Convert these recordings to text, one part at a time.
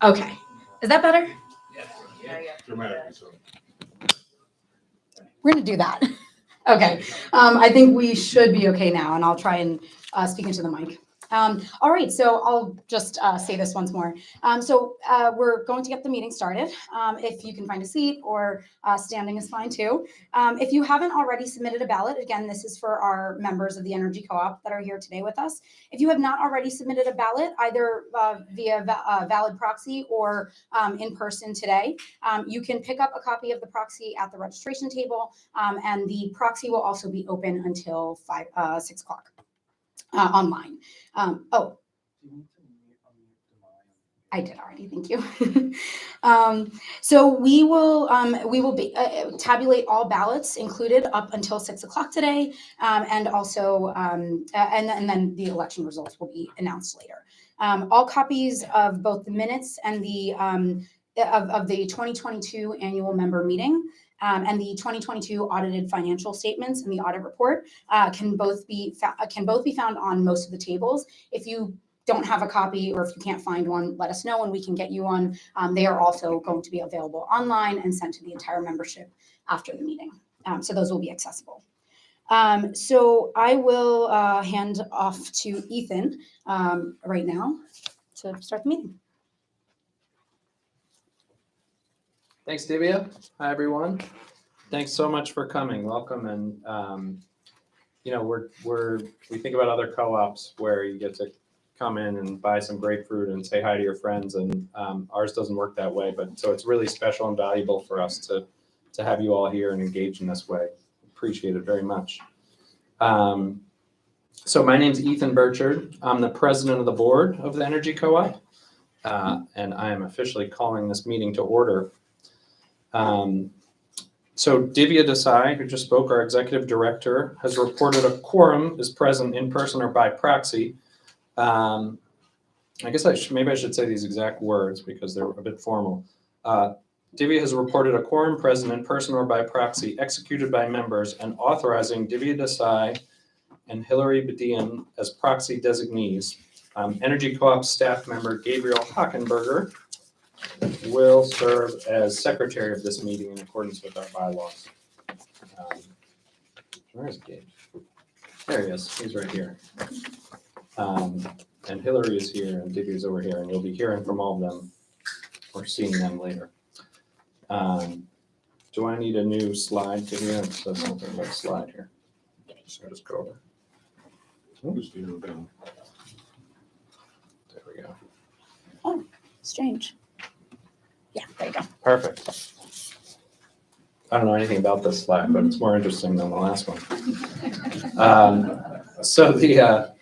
Okay. Is that better? Dramatically so. We're going to do that. Okay. I think we should be okay now, and I'll try and speak into the mic. All right, so I'll just say this once more. We're going to get the meeting started. If you can find a seat, or standing is fine too. If you haven't already submitted a ballot, again, this is for our members of the Energy Co-op that are here today with us. If you have not already submitted a ballot, either via valid proxy or in person today, you can pick up a copy of the proxy at the registration table, and the proxy will also be open until 6 o'clock. Online. I did already, thank you. So we will tabulate all ballots included up until 6 o'clock today, and also and then the election results will be announced later. All copies of both the minutes and the of the 2022 annual member meeting and the 2022 audited financial statements and the audit report can both be found on most of the tables. If you don't have a copy, or if you can't find one, let us know and we can get you one. They are also going to be available online and sent to the entire membership after the meeting. So those will be accessible. So I will hand off to Ethan right now to start the meeting. Thanks, Divya. Hi, everyone. Thanks so much for coming. Welcome. And, you know, we think about other co-ops where you get to come in and buy some grapefruit and say hi to your friends. And ours doesn't work that way. But so it's really special and valuable for us to have you all here and engage in this way. Appreciate it very much. So my name's Ethan Burchard. I'm the president of the board of the Energy Co-op. And I am officially calling this meeting to order. So Divya Desai, who just spoke, our executive director, has reported a quorum is present in person or by proxy. I guess maybe I should say these exact words because they're a bit formal. Divya has reported a quorum present in person or by proxy executed by members and authorizing Divya Desai and Hillary Bedian as proxy designees. Energy Co-op staff member Gabriel Hockenberger will serve as secretary of this meeting in accordance with our bylaws. Where is Gabe? There he is. He's right here. And Hillary is here, and Divya is over here, and you'll be hearing from all of them or seeing them later. Do I need a new slide, Divya? It says something about slide here. So just go over. There we go. Oh, strange. Yeah, there you go. Perfect. I don't know anything about this slide, but it's more interesting than the last one. So the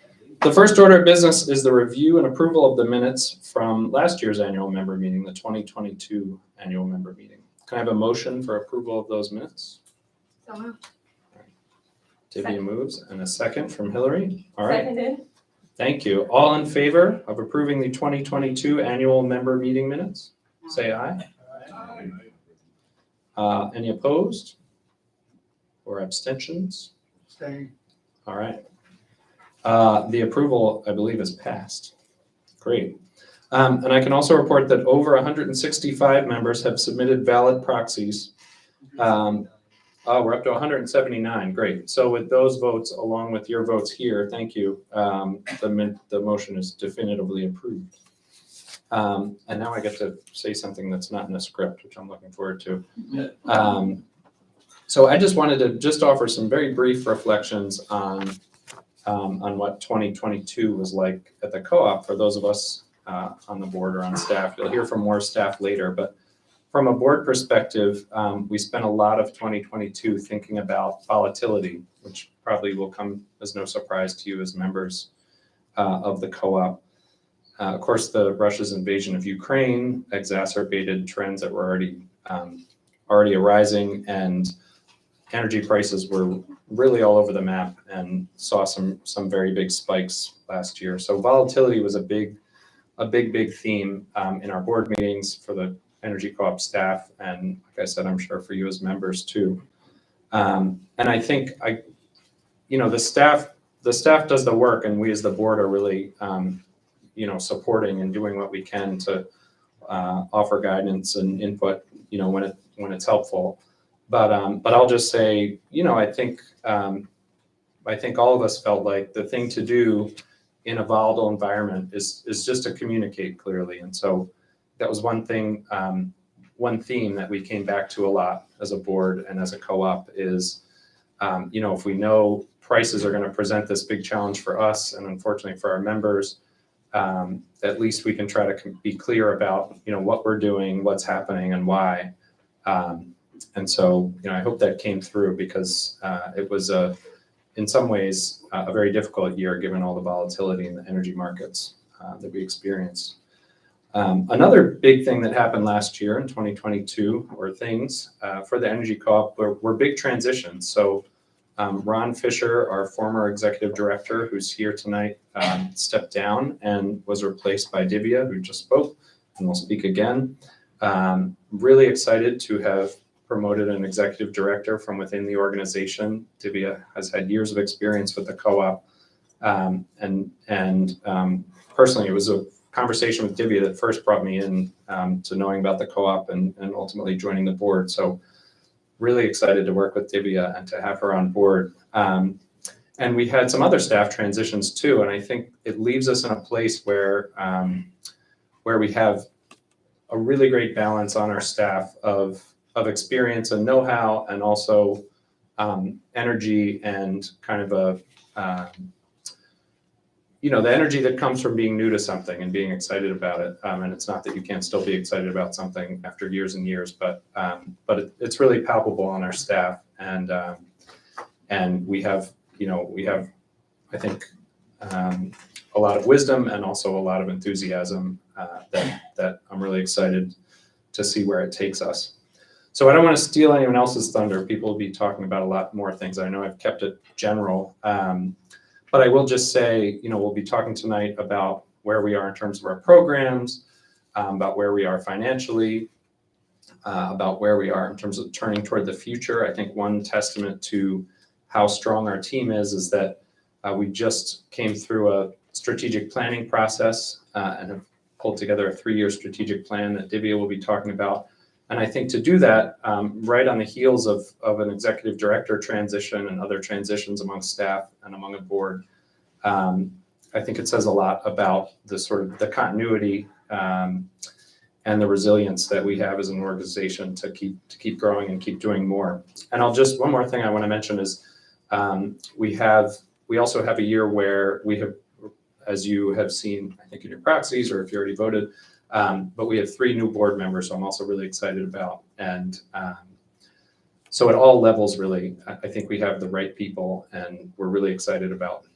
first order of business is the review and approval of the minutes from last year's annual member meeting, the 2022 annual member meeting. Can I have a motion for approval of those minutes? So moved. Divya moves, and a second from Hillary. All right. Seconded. Thank you. All in favor of approving the 2022 annual member meeting minutes? Say aye. Any opposed or abstentions? Staying. All right. The approval, I believe, is passed. Great. And I can also report that over 165 members have submitted valid proxies. We're up to 179. Great. So with those votes, along with your votes here, thank you. The motion is definitively approved. And now I get to say something that's not in a script, which I'm looking forward to. So I just wanted to offer some very brief reflections on what 2022 was like at the co-op for those of us on the board or on staff. You'll hear from more staff later, but from a board perspective, we spent a lot of 2022 thinking about volatility, which probably will come as no surprise to you as members of the co-op. Of course, Russia's invasion of Ukraine exacerbated trends that were already arising, and energy prices were really all over the map and saw some very big spikes last year. So volatility was a big theme in our board meetings for the Energy Co-op staff, and like I said, I'm sure for you as members too. And I think the staff does the work, and we as the board are really supporting and doing what we can to offer guidance and input, when it's helpful. But I'll just say, I think all of us felt like the thing to do in a volatile environment is just to communicate clearly. And so that was one thing, one theme that we came back to a lot as a board and as a co-op is, if we know prices are going to present this big challenge for us and unfortunately for our members, at least we can try to be clear about, what we're doing, what's happening and why. And so, I hope that came through because it was in some ways a very difficult year given all the volatility in the energy markets that we experienced. Another big thing that happened last year in 2022 or things for the Energy Co-op were big transitions. So Ron Fisher, our former executive director, who's here tonight, stepped down and was replaced by Divya, who just spoke and will speak again. Really excited to have promoted an executive director from within the organization. Divya has had years of experience with the co-op. Personally, it was a conversation with Divya that first brought me in to knowing about the co-op and ultimately joining the board. So really excited to work with Divya and to have her on board. And we had some other staff transitions too. And I think it leaves us in a place where we have a really great balance on our staff of experience and know-how and also energy and kind of the energy that comes from being new to something and being excited about it. And it's not that you can't still be excited about something after years and years, but it's really palpable on our staff. And we have, I think, a lot of wisdom and also a lot of enthusiasm that I'm really excited to see where it takes us. So I don't want to steal anyone else's thunder. People will be talking about a lot more things. I know I've kept it general. But I will just say, we'll be talking tonight about where we are in terms of our programs, about where we are financially, about where we are in terms of turning toward the future. I think one testament to how strong our team is that we just came through a strategic planning process and have pulled together a 3-year strategic plan that Divya will be talking about. And I think to do that, right on the heels of an executive director transition and other transitions among staff and among a board, I think it says a lot about the sort of the continuity and the resilience that we have as an organization to keep growing and keep doing more. And one more thing I want to mention is we also have a year where we have, as you have seen, I think in your proxies or if you already voted, but we have 3 new board members, so I'm also really excited about. And so at all levels, really, I think we have the right people, and we're really excited about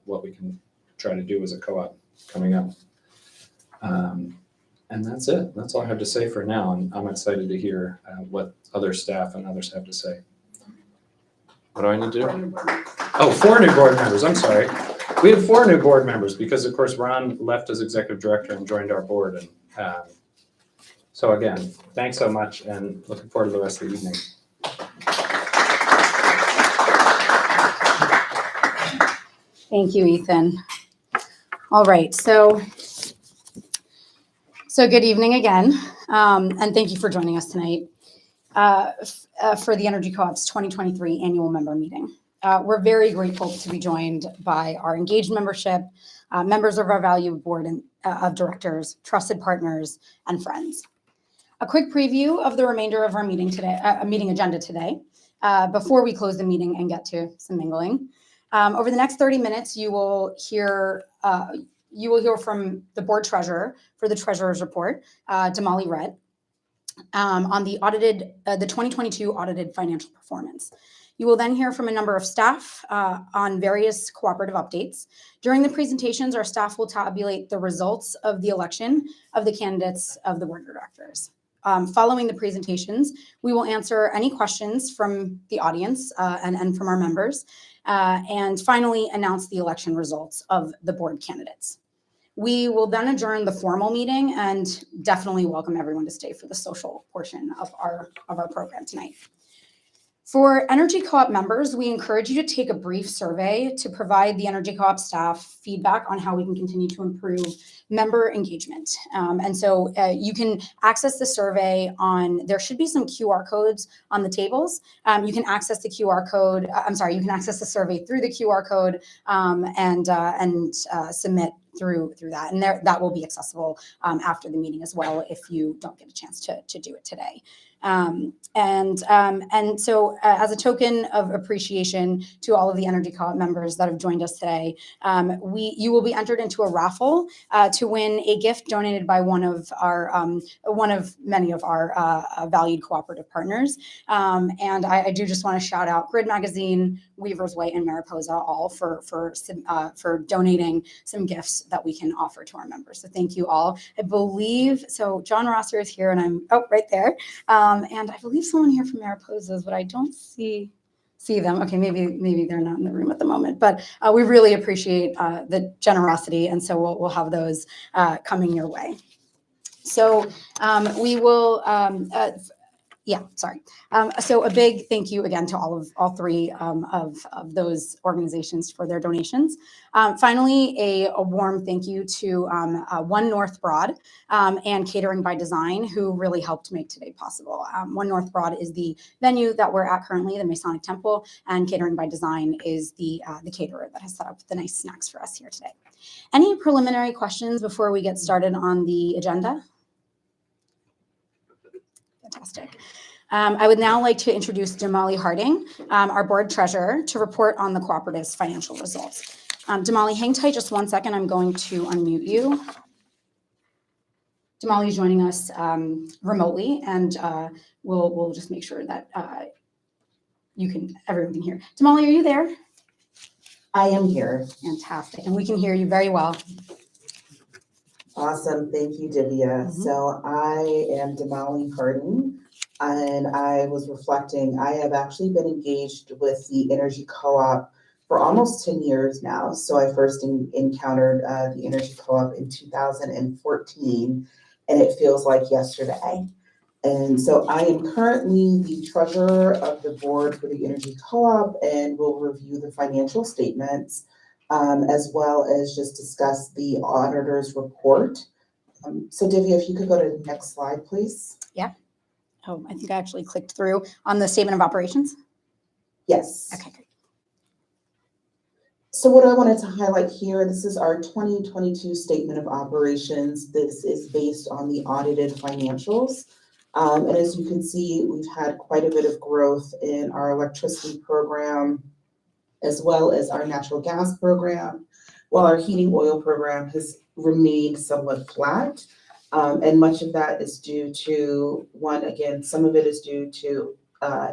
what we can try to do as a co-op coming up. And that's it. That's all I have to say for now. And I'm excited to hear what other staff and others have to say. What do I need to do? Oh, 4 new board members. I'm sorry. We have 4 new board members because, of course, Ron left as executive director and joined our board. And so again, thanks so much and looking forward to the rest of the evening. Thank you, Ethan. All right, so good evening again, and thank you for joining us tonight for the Energy Co-op's 2023 annual member meeting. We're very grateful to be joined by our engaged membership, members of our valued board of directors, trusted partners, and friends. A quick preview of the remainder of our meeting today, meeting agenda today, before we close the meeting and get to some mingling. Over the next 30 minutes, you will hear from the board treasurer for the treasurer's report, Damali Rett, on the 2022 audited financial performance. You will then hear from a number of staff on various cooperative updates. During the presentations, our staff will tabulate the results of the election of the candidates of the board of directors. Following the presentations, we will answer any questions from the audience and from our members, and finally announce the election results of the board candidates. We will then adjourn the formal meeting and definitely welcome everyone to stay for the social portion of our program tonight. For Energy Co-op members, we encourage you to take a brief survey to provide the Energy Co-op staff feedback on how we can continue to improve member engagement. And so you can access the survey there should be some QR codes on the tables. You can access the QR code, you can access the survey through the QR code and submit through that. And that will be accessible after the meeting as well if you don't get a chance to do it today. And so as a token of appreciation to all of the Energy Co-op members that have joined us today, you will be entered into a raffle to win a gift donated by one of many of our valued cooperative partners. And I do just want to shout out Grid Magazine, Weaver's Way, and Mariposa all for donating some gifts that we can offer to our members. So thank you all. I believe so. John Rosser is here, and I'm right there. And I believe someone here from Mariposa's, but I don't see them. Okay, maybe they're not in the room at the moment, but we really appreciate the generosity, and so we'll have those coming your way. So we will. So a big thank you again to all three of those organizations for their donations. Finally, a warm thank you to One North Broad and Catering by Design, who really helped make today possible. One North Broad is the venue that we're at currently, the Masonic Temple, and Catering by Design is the caterer that has set up the nice snacks for us here today. Any preliminary questions before we get started on the agenda? Fantastic. I would now like to introduce Damali Harding, our board treasurer, to report on the cooperative's financial results. Damali, hang tight just 1 second. I'm going to unmute you. Damali is joining us remotely, and we'll just make sure that everyone can hear. Damali, are you there? I am here. Fantastic, and we can hear you very well. Awesome. Thank you, Divya. Mm-hmm. So I am Damali Harding, and I was reflecting, I have actually been engaged with the Energy Co-op for almost 10 years now. So I first encountered the Energy Co-op in 2014, and it feels like yesterday. And so I am currently the treasurer of the board for the Energy Co-op and will review the financial statements, as well as just discuss the auditor's report. So Divya, if you could go to the next slide, please. Yeah. Oh, I think I actually clicked through on the statement of operations. Yes. Okay, great. So what I wanted to highlight here, this is our 2022 statement of operations. This is based on the audited financials. And as you can see, we've had quite a bit of growth in our electricity program, as well as our natural gas program, while our heating oil program has remained somewhat flat. And much of that is due to, some of it is due to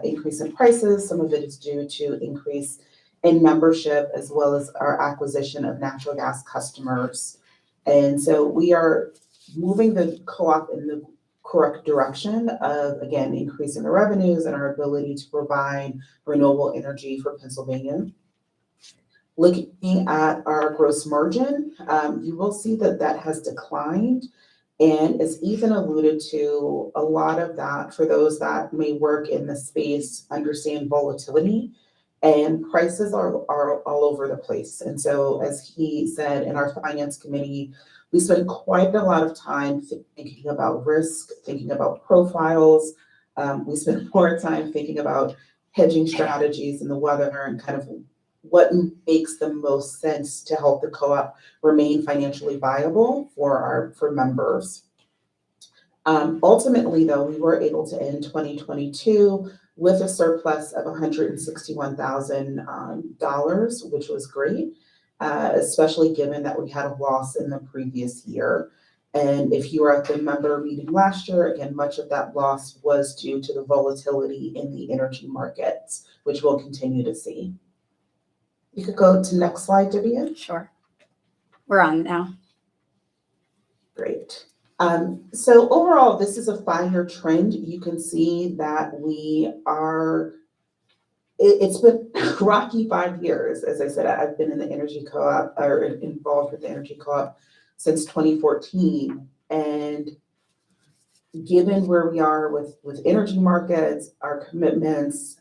increase in prices, some of it is due to increase in membership, as well as our acquisition of natural gas customers. And so we are moving the co-op in the correct direction of, again, increasing the revenues and our ability to provide renewable energy for Pennsylvania. Looking at our gross margin, you will see that has declined. And as Ethan alluded to, a lot of that, for those that may work in the space, understand volatility, and prices are all over the place. And so, as he said, in our finance committee, we spend quite a lot of time thinking about risk, thinking about profiles. We spend more time thinking about hedging strategies and the weather and kind of what makes the most sense to help the co-op remain financially viable for members. Ultimately, though, we were able to end 2022 with a surplus of $161,000, which was great, especially given that we had a loss in the previous year. And if you were at the member meeting last year, again, much of that loss was due to the volatility in the energy markets, which we'll continue to see. You could go to next slide, Divya. Sure. We're on now. Great. So overall, this is a 5-year trend. You can see that it's been rocky 5 years. As I said, I've been in the Energy Co-op or involved with the Energy Co-op since 2014. And given where we are with energy markets, our commitments,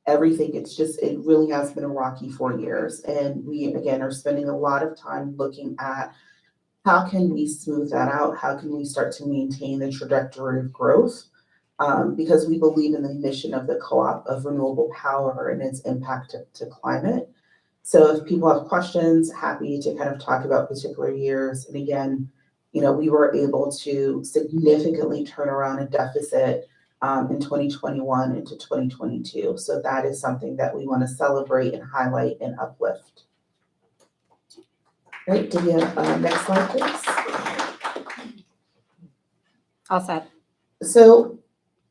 everything, it really has been a rocky 4 years. And we, again, are spending a lot of time looking at how can we smooth that out? How can we start to maintain the trajectory of growth? Because we believe in the mission of the co-op of renewable power and its impact to climate. So if people have questions, happy to kind of talk about particular years. And again, we were able to significantly turn around a deficit in 2021 into 2022. So that is something that we want to celebrate and highlight and uplift. Right, do you have next slide, please? All set. So,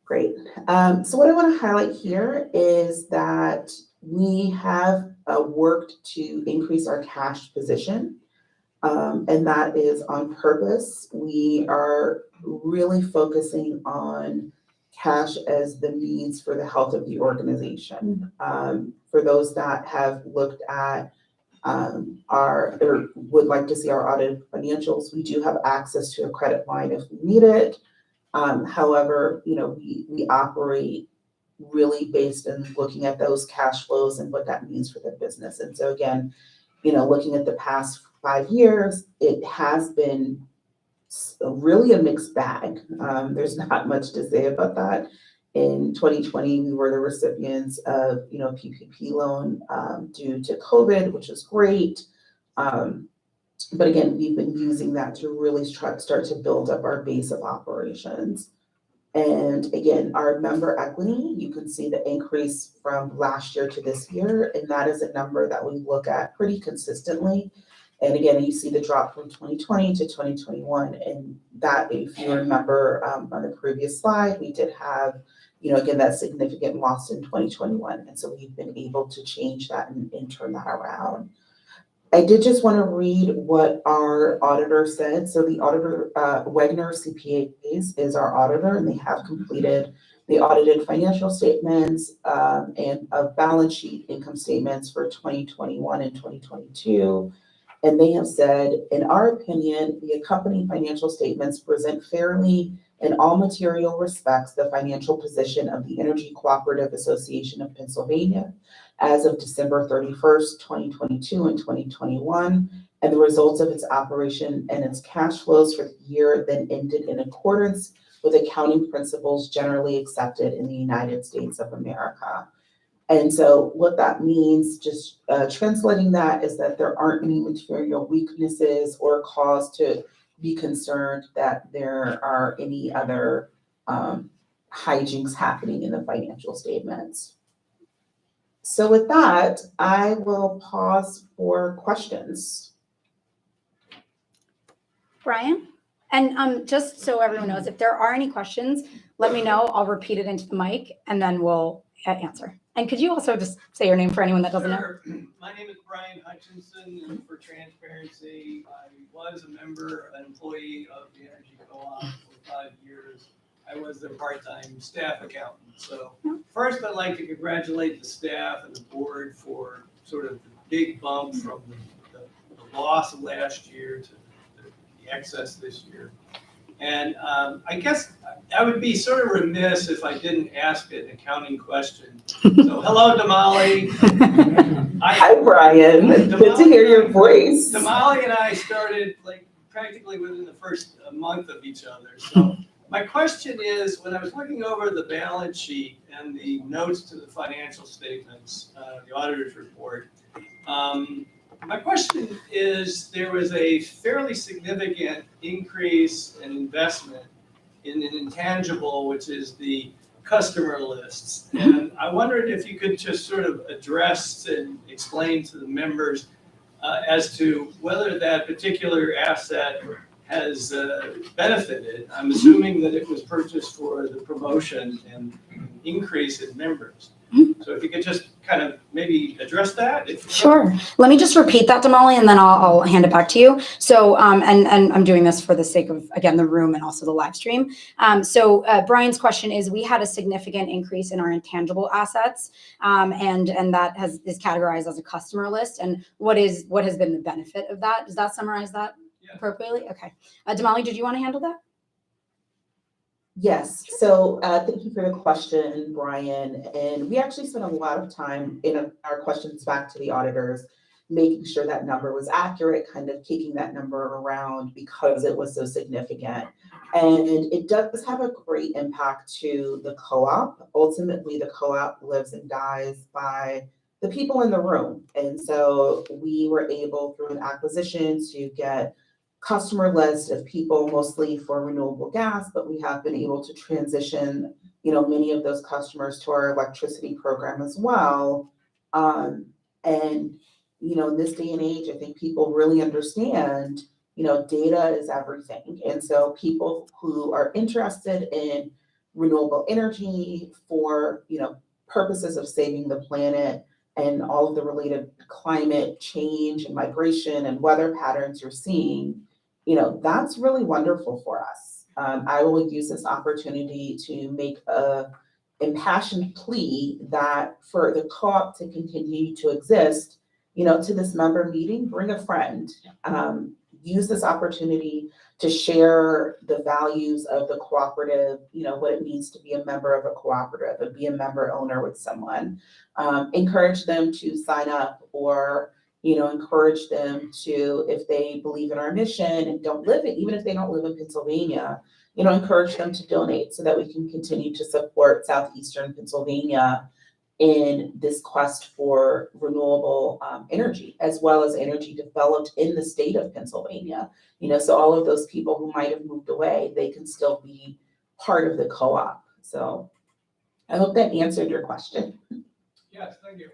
great. So what I want to highlight here is that we have worked to increase our cash position, and that is on purpose. We are really focusing on cash as the needs for the health of the organization. For those that have looked at or would like to see our audited financials, we do have access to a credit line if we need it. However, we operate really based in looking at those cash flows and what that means for the business. And so again, looking at the past 5 years, it has been really a mixed bag. There's not much to say about that. In 2020, we were the recipients of, PPP loan due to COVID, which is great. But again, we've been using that to really start to build up our base of operations. And again, our member equity, you can see the increase from last year to this year, and that is a number that we look at pretty consistently. And again, you see the drop from 2020 to 2021, and that, if you remember on the previous slide, we did have, again, that significant loss in 2021. And so we've been able to change that and turn that around. I did just want to read what our auditor said. So the auditor, Wegner CPAs is our auditor, and they have completed the audited financial statements and a balance sheet income statements for 2021 and 2022. And they have said, in our opinion, the accompanying financial statements present fairly in all material respects the financial position of the Energy Cooperative Association of Pennsylvania as of December 31st, 2022 and 2021, and the results of its operation and its cash flows for the year then ended in accordance with accounting principles generally accepted in the United States of America. And so what that means, just translating that, is that there aren't any material weaknesses or cause to be concerned that there are any other hijinks happening in the financial statements. So with that, I will pause for questions. Brian? And just so everyone knows, if there are any questions, let me know. I'll repeat it into the mic and then we'll answer. And could you also just say your name for anyone that doesn't know? My name is Brian Hutchinson, and for transparency, I was a member, an employee of the Energy Co-op for 5 years. I was their part-time staff accountant. So first, I'd like to congratulate the staff and the board for sort of the big bump from the loss of last year to the excess this year. And I guess I would be sort of remiss if I didn't ask an accounting question. So hello, Damali. Hi, Brian. Good to hear your voice. Damali and I started practically within the first month of each other. So my question is, when I was looking over the balance sheet and the notes to the financial statements, the auditor's report, my question is, there was a fairly significant increase in investment in an intangible, which is the customer lists. And I wondered if you could just sort of address and explain to the members as to whether that particular asset has benefited. I'm assuming that it was purchased for the promotion and increase in members. So if you could just kind of maybe address that. Sure. Let me just repeat that, Damali, and then I'll hand it back to you. So, and I'm doing this for the sake of, again, the room and also the live stream. So Brian's question is, we had a significant increase in our intangible assets, and that is categorized as a customer list. And what has been the benefit of that? Does that summarize that appropriately? Okay. Damali, did you want to handle that? Yes, so thank you for the question, Brian. And we actually spent a lot of time in our questions back to the auditors, making sure that number was accurate, kind of kicking that number around because it was so significant. And it does have a great impact to the co-op. Ultimately, the co-op lives and dies by the people in the room. And so we were able, through an acquisition, to get customer list of people mostly for renewable gas, but we have been able to transition, many of those customers to our electricity program as well. And, in this day and age, I think people really understand, data is everything. And so people who are interested in renewable energy for, purposes of saving the planet and all of the related climate change and migration and weather patterns you're seeing, that's really wonderful for us. I will use this opportunity to make a impassioned plea that for the co-op to continue to exist, to this member meeting, bring a friend. Use this opportunity to share the values of the cooperative, what it means to be a member of a cooperative and be a member owner with someone. Encourage them to sign up or encourage them to, if they believe in our mission and don't live it, even if they don't live in Pennsylvania, encourage them to donate so that we can continue to support Southeastern Pennsylvania in this quest for renewable energy, as well as energy developed in the state of Pennsylvania. So all of those people who might have moved away, they can still be part of the co-op. So I hope that answered your question. Yes, thank you.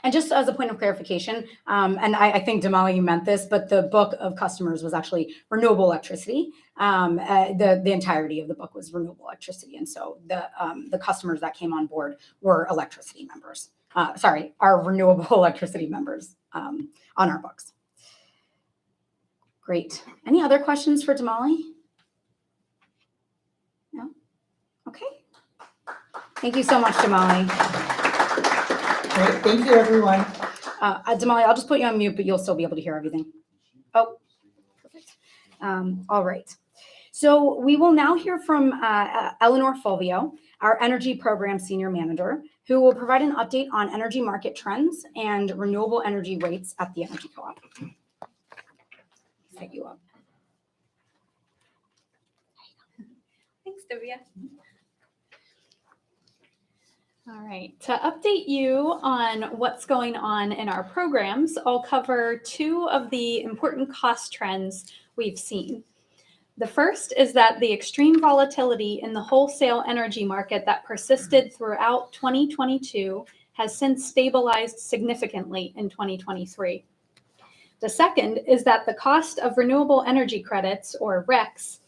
And just as a point of clarification, and I think Damali, you meant this, but the book of customers was actually renewable electricity. The entirety of the book was renewable electricity, and so the customers that came on board were electricity members. Our renewable electricity members on our books. Great. Any other questions for Damali? No. Okay. Thank you so much, Damali. Great, thank you, everyone. Damali, I'll just put you on mute, but you'll still be able to hear everything. Oh, perfect. All right. So we will now hear from Eleanor Fulvio, our Energy Program Senior Manager, who will provide an update on energy market trends and renewable energy rates at the Energy Co-op. Set you up. Thanks, Divya. All right, to update you on what's going on in our programs, I'll cover two of the important cost trends we've seen. The first is that the extreme volatility in the wholesale energy market that persisted throughout 2022 has since stabilized significantly in 2023. The second is that the cost of renewable energy credits, or RECs,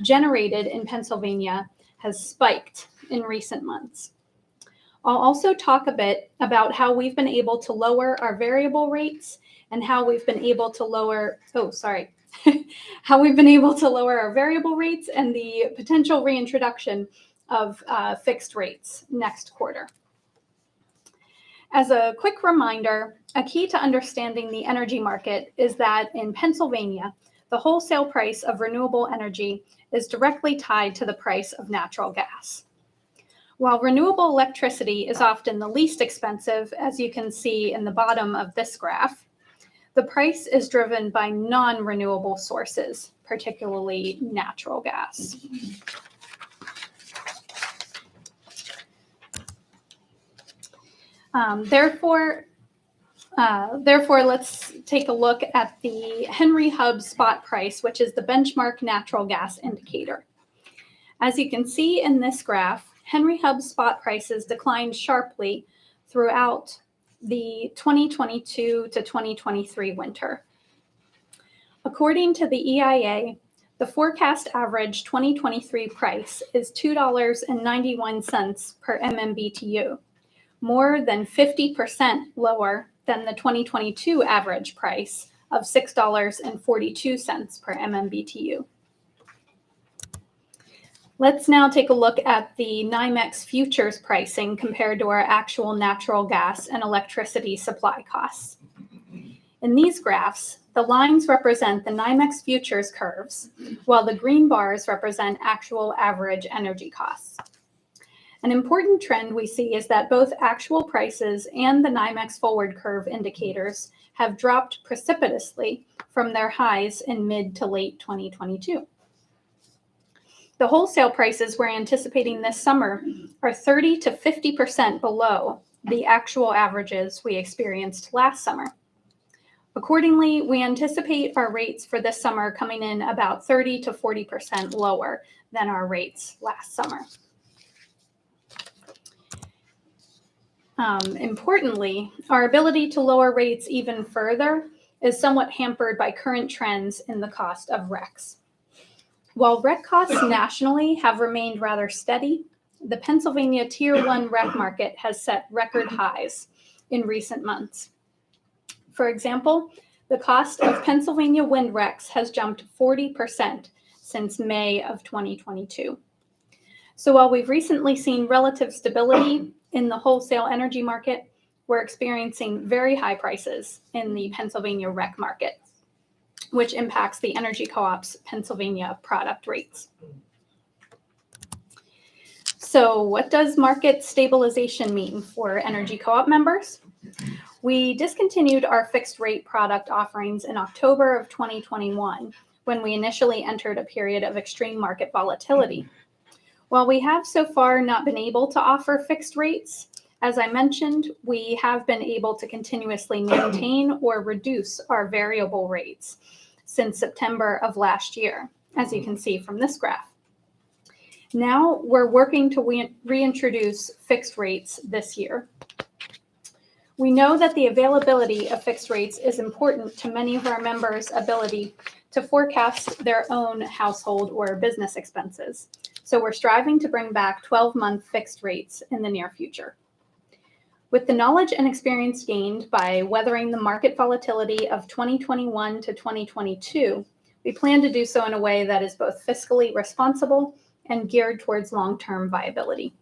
generated in Pennsylvania has spiked in recent months. I'll also talk a bit about how we've been able to lower our variable rates and how we've been able to lower, how we've been able to lower our variable rates and the potential reintroduction of fixed rates next quarter. As a quick reminder, a key to understanding the energy market is that in Pennsylvania, the wholesale price of renewable energy is directly tied to the price of natural gas. While renewable electricity is often the least expensive, as you can see in the bottom of this graph, the price is driven by non-renewable sources, particularly natural gas. Therefore, let's take a look at the Henry Hub spot price, which is the benchmark natural gas indicator. As you can see in this graph, Henry Hub spot prices declined sharply throughout the 2022 to 2023 winter. According to the EIA, the forecast average 2023 price is $2.91 per MMBTU, more than 50% lower than the 2022 average price of $6.42 per MMBTU. Let's now take a look at the NYMEX futures pricing compared to our actual natural gas and electricity supply costs. In these graphs, The lines represent the NYMEX futures curves, while the green bars represent actual average energy costs. An important trend we see is that both actual prices and the NYMEX forward curve indicators have dropped precipitously from their highs in mid to late 2022. The wholesale prices we're anticipating this summer are 30 to 50% below the actual averages we experienced last summer. Accordingly, we anticipate our rates for this summer coming in about 30 to 40% lower than our rates last summer. Importantly, our ability to lower rates even further is somewhat hampered by current trends in the cost of RECs. While REC costs nationally have remained rather steady, the Pennsylvania Tier 1 REC market has set record highs in recent months. For example, the cost of Pennsylvania wind RECs has jumped 40% since May of 2022. So while we've recently seen relative stability in the wholesale energy market, we're experiencing very high prices in the Pennsylvania REC market, which impacts the Energy Co-op's Pennsylvania product rates. So what does market stabilization mean for Energy Co-op members? We discontinued our fixed rate product offerings in October of 2021, when we initially entered a period of extreme market volatility. While we have so far not been able to offer fixed rates, as I mentioned, we have been able to continuously maintain or reduce our variable rates since September of last year, as you can see from this graph. Now we're working to reintroduce fixed rates this year. We know that the availability of fixed rates is important to many of our members' ability to forecast their own household or business expenses. So we're striving to bring back 12-month fixed rates in the near future. With the knowledge and experience gained by weathering the market volatility of 2021 to 2022, we plan to do so in a way that is both fiscally responsible and geared towards long-term viability.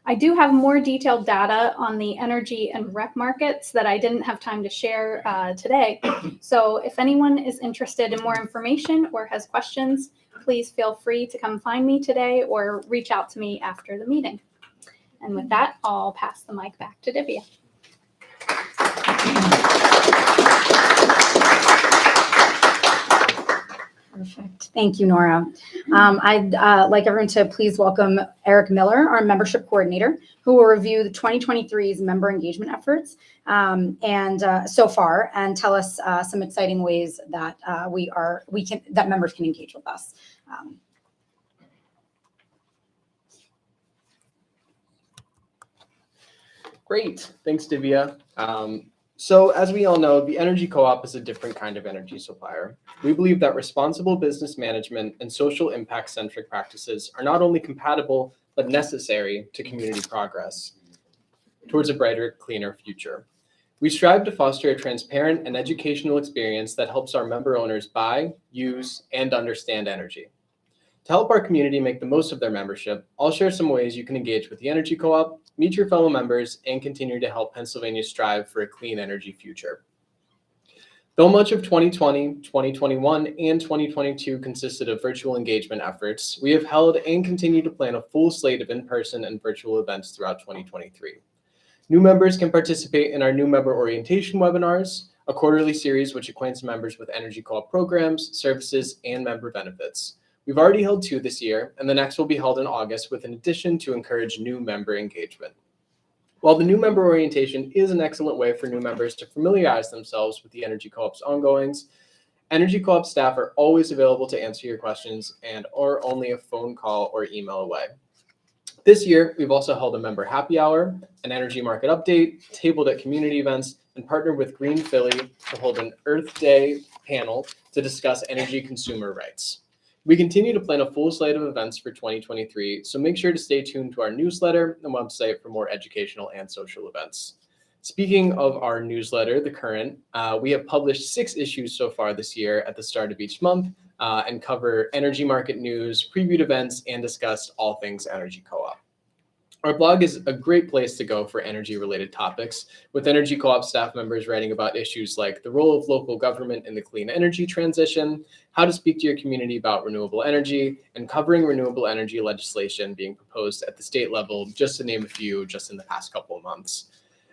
I do have more detailed data on the energy and REC markets that I didn't have time to share today. So if anyone is interested in more information or has questions, please feel free to come find me today or reach out to me after the meeting. And with that, I'll pass the mic back to Divya. Perfect. Thank you, Nora. I'd like everyone to please welcome Eric Miller, our membership coordinator, who will review the 2023's member engagement efforts so far and tell us some exciting ways that that members can engage with us. Great, thanks Divya. So as we all know, the Energy Co-op is a different kind of energy supplier. We believe that responsible business management and social impact-centric practices are not only compatible, but necessary to community progress towards a brighter, cleaner future. We strive to foster a transparent and educational experience that helps our member owners buy, use, and understand energy. To help our community make the most of their membership, I'll share some ways you can engage with the Energy Co-op, meet your fellow members, and continue to help Pennsylvania strive for a clean energy future. Though much of 2020, 2021, and 2022 consisted of virtual engagement efforts, we have held and continue to plan a full slate of in-person and virtual events throughout 2023. New members can participate in our new member orientation webinars, a quarterly series which acquaints members with Energy Co-op programs, services, and member benefits. We've already held 2 this year, and the next will be held in August with an addition to encourage new member engagement. While the new member orientation is an excellent way for new members to familiarize themselves with the Energy Co-op's ongoings, Energy Co-op staff are always available to answer your questions and are only a phone call or email away. This year, we've also held a member happy hour, an energy market update, tabled at community events, and partnered with Green Philly to hold an Earth Day panel to discuss energy consumer rights. We continue to plan a full slate of events for 2023, so make sure to stay tuned to our newsletter and website for more educational and social events. Speaking of our newsletter, The Current, we have published 6 issues so far this year at the start of each month and cover energy market news, previewed events, and discussed all things Energy Co-op. Our blog is a great place to go for energy-related topics, with Energy Co-op staff members writing about issues like the role of local government in the clean energy transition, how to speak to your community about renewable energy, and covering renewable energy legislation being proposed at the state level, just to name a few, just in the past couple of months.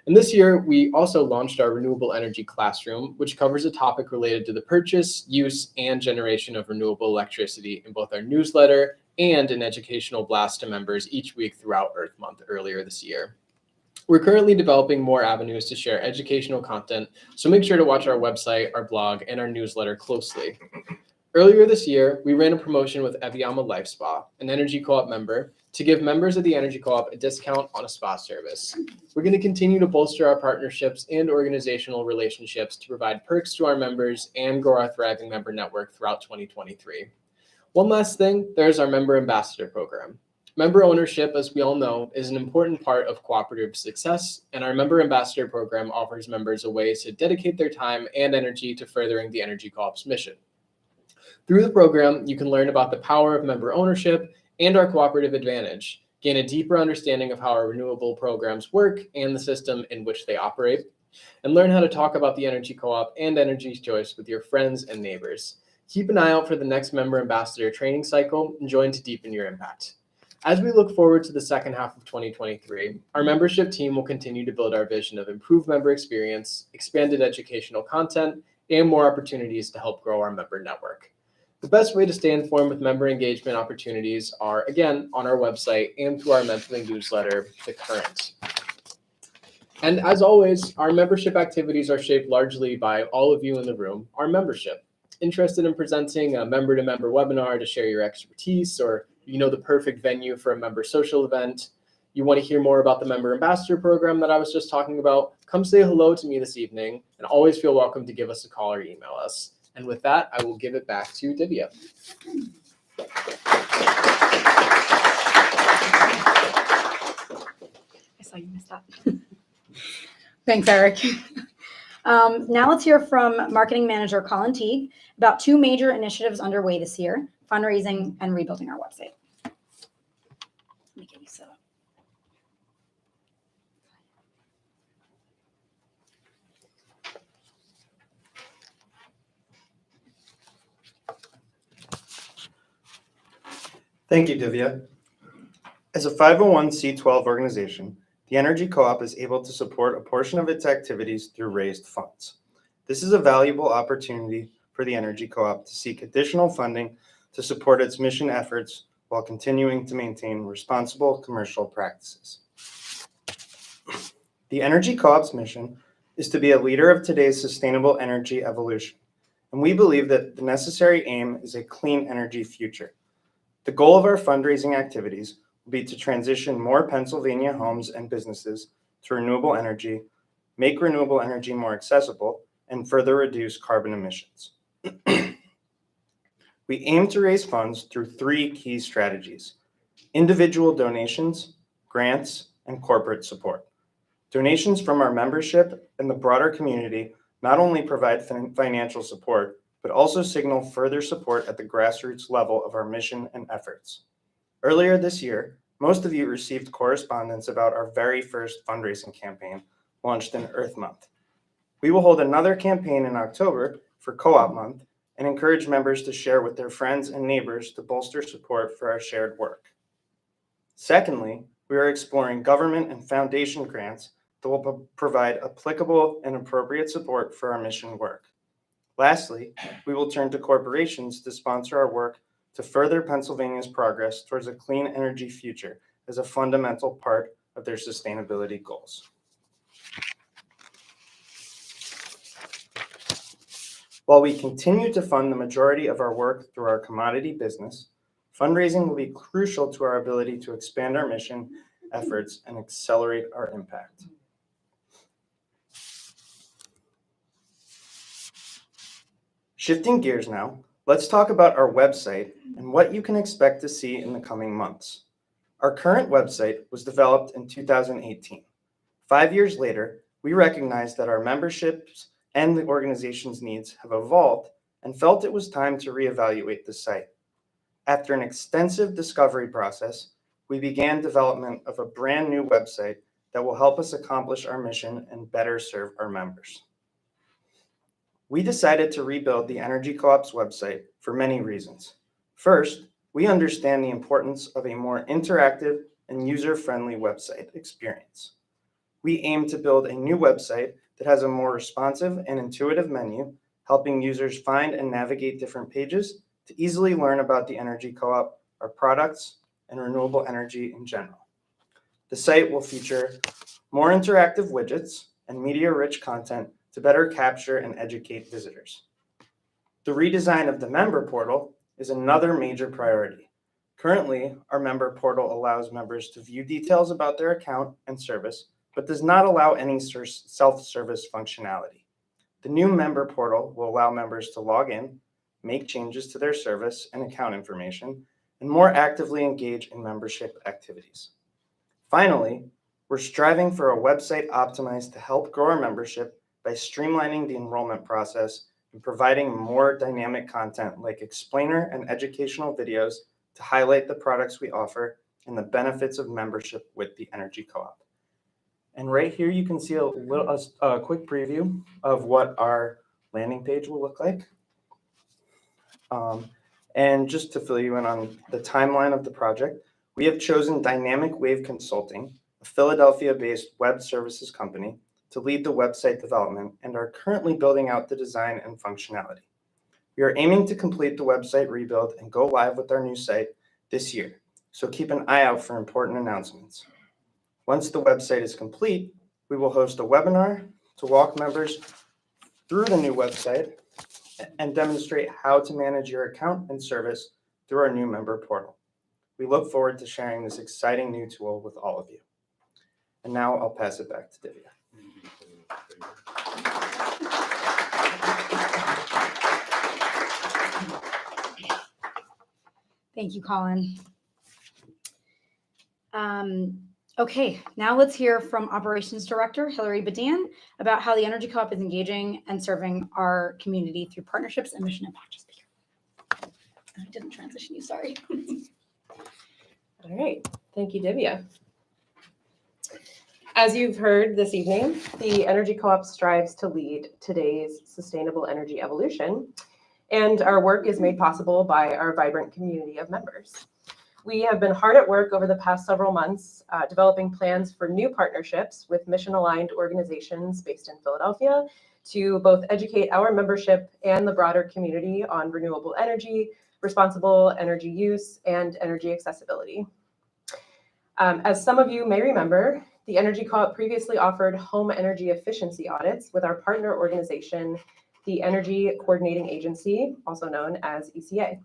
And this year, we also launched our Renewable Energy Classroom, which covers a topic related to the purchase, use, and generation of renewable electricity in both our newsletter and an educational blast to members each week throughout Earth Month earlier this year. We're currently developing more avenues to share educational content, so make sure to watch our website, our blog, and our newsletter closely. Earlier this year, we ran a promotion with Eviama Life Spa, an Energy Co-op member, to give members of the Energy Co-op a discount on a spa service. We're going to continue to bolster our partnerships and organizational relationships to provide perks to our members and grow our thriving member network throughout 2023. One last thing, there's our Member Ambassador program. Member ownership, as we all know, is an important part of cooperative success, and our Member Ambassador program offers members a way to dedicate their time and energy to furthering the Energy Co-op's mission. Through the program, you can learn about the power of member ownership and our cooperative advantage, gain a deeper understanding of how our renewable programs work and the system in which they operate, and learn how to talk about the Energy Co-op and energy choice with your friends and neighbors. Keep an eye out for the next Member Ambassador training cycle and join to deepen your impact. As we look forward to the second half of 2023, our membership team will continue to build our vision of improved member experience, expanded educational content, and more opportunities to help grow our member network. The best way to stay informed with member engagement opportunities are, again, on our website and through our monthly newsletter, The Current. And as always, our membership activities are shaped largely by all of you in the room, our membership. Interested in presenting a member-to-member webinar to share your expertise, or you know the perfect venue for a member social event, you want to hear more about the Member Ambassador program that I was just talking about, come say hello to me this evening, and always feel welcome to give us a call or email us. And with that, I will give it back to Divya. I saw you missed that. Thanks, Eric. Now let's hear from Marketing Manager Colin Teague about two major initiatives underway this year, fundraising and rebuilding our website. Let me get you set up. Thank you, Divya. As a 501c12 organization, the Energy Co-op is able to support a portion of its activities through raised funds. This is a valuable opportunity for the Energy Co-op to seek additional funding to support its mission efforts while continuing to maintain responsible commercial practices. The Energy Co-op's mission is to be a leader of today's sustainable energy evolution, and we believe that the necessary aim is a clean energy future. The goal of our fundraising activities will be to transition more Pennsylvania homes and businesses to renewable energy, make renewable energy more accessible, and further reduce carbon emissions. We aim to raise funds through three key strategies: individual donations, grants, and corporate support. Donations from our membership and the broader community not only provide financial support, but also signal further support at the grassroots level of our mission and efforts. Earlier this year, most of you received correspondence about our very first fundraising campaign launched in Earth Month. We will hold another campaign in October for Co-op Month and encourage members to share with their friends and neighbors to bolster support for our shared work. Secondly, we are exploring government and foundation grants that will provide applicable and appropriate support for our mission work. Lastly, we will turn to corporations to sponsor our work to further Pennsylvania's progress towards a clean energy future as a fundamental part of their sustainability goals. While we continue to fund the majority of our work through our commodity business, fundraising will be crucial to our ability to expand our mission efforts and accelerate our impact. Shifting gears now, let's talk about our website and what you can expect to see in the coming months. Our current website was developed in 2018. 5 years later, we recognized that our memberships and the organization's needs have evolved and felt it was time to reevaluate the site. After an extensive discovery process, we began development of a brand new website that will help us accomplish our mission and better serve our members. We decided to rebuild the Energy Co-op's website for many reasons. First, we understand the importance of a more interactive and user-friendly website experience. We aim to build a new website that has a more responsive and intuitive menu, helping users find and navigate different pages to easily learn about the Energy Co-op, our products, and renewable energy in general. The site will feature more interactive widgets and media-rich content to better capture and educate visitors. The redesign of the member portal is another major priority. Currently, our member portal allows members to view details about their account and service, but does not allow any self-service functionality. The new member portal will allow members to log in, make changes to their service and account information, and more actively engage in membership activities. Finally, we're striving for a website optimized to help grow our membership by streamlining the enrollment process and providing more dynamic content like explainer and educational videos to highlight the products we offer and the benefits of membership with the Energy Co-op. And right here, you can see a quick preview of what our landing page will look like. And just to fill you in on the timeline of the project, we have chosen Dynamic Wave Consulting, a Philadelphia-based web services company, to lead the website development and are currently building out the design and functionality. We are aiming to complete the website rebuild and go live with our new site this year, so keep an eye out for important announcements. Once the website is complete, we will host a webinar to walk members through the new website and demonstrate how to manage your account and service through our new member portal. We look forward to sharing this exciting new tool with all of you. And now I'll pass it back to Divya. Thank you, Colin. Okay, now let's hear from Operations Director Hilary Badan about how the Energy Co-op is engaging and serving our community through partnerships and mission impact. Just here. I didn't transition you, sorry. All right, thank you, Divya. As you've heard this evening, the Energy Co-op strives to lead today's sustainable energy evolution, and our work is made possible by our vibrant community of members. We have been hard at work over the past several months developing plans for new partnerships with mission-aligned organizations based in Philadelphia to both educate our membership and the broader community on renewable energy, responsible energy use, and energy accessibility. As some of you may remember, the Energy Co-op previously offered home energy efficiency audits with our partner organization, the Energy Coordinating Agency, also known as ECA.